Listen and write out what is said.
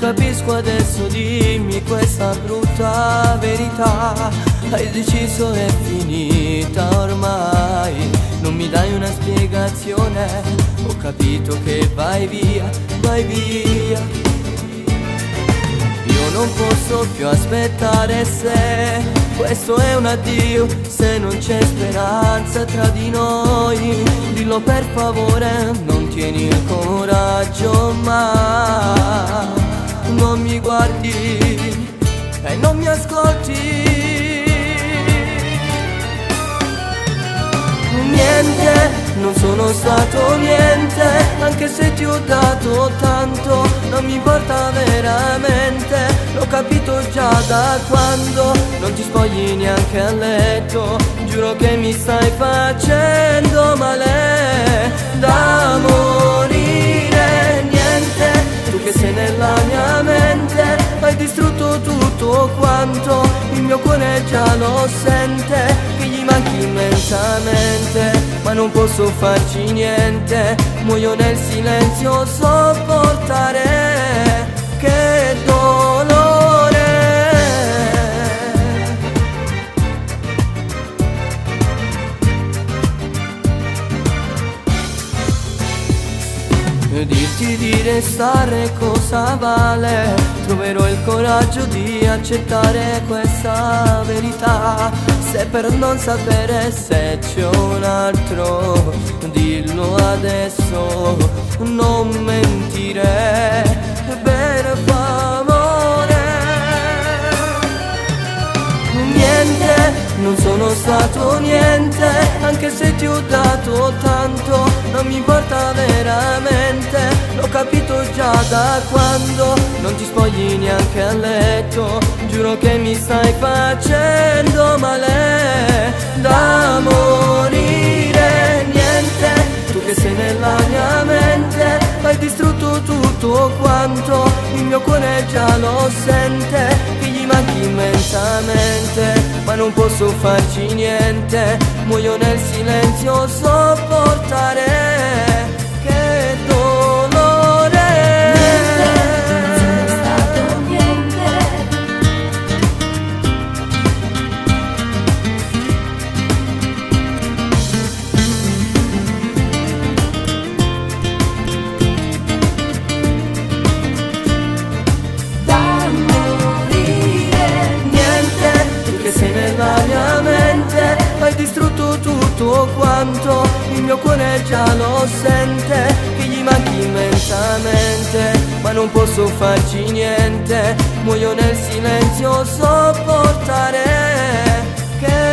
capisco adesso, dimmi questa brutta verità. Hai deciso, è finita ormai, non mi dai una spiegazione. Ho capito che vai via, vai via. Io non posso più aspettare, se questo è un addio, se non c'è speranza tra di noi, dillo per favore, non tieni il coraggio, ma non mi guardi e non mi ascolti. Niente, non sono stato niente, anche se ti ho dato tanto, non mi importa veramente, l'ho capito già da quando non ti spogli neanche a letto. Giuro che mi stai facendo male da morire. Niente, tu che sei nella mia mente, hai distrutto tutto quanto, il mio cuore già lo sente, che gli manchi immensamente, ma non posso farci niente, muoio nel silenzio, sopportare, che dolore. Dirti di restare cosa vale? Troverò il coraggio di accettare questa verità. Se per non sapere se c'è un altro, dillo adesso, non mentire, per favore. Niente, non sono stato niente, anche se ti ho dato tanto, non mi importa veramente, l'ho capito già da quando non ti spogli neanche a letto. Giuro che mi stai facendo male da morire. Niente, tu che sei nella mia mente, hai distrutto tutto quanto, il mio cuore già lo sente, che gli manchi immensamente, ma non posso farci niente, muoio nel silenzio, sopportare, che dolore. Niente, non è stato niente. Da morire. Niente, tu che sei nella mia mente, hai distrutto tutto quanto, il mio cuore già lo sente, che gli manchi immensamente, ma non posso farci niente, muoio nel silenzio, sopportare, che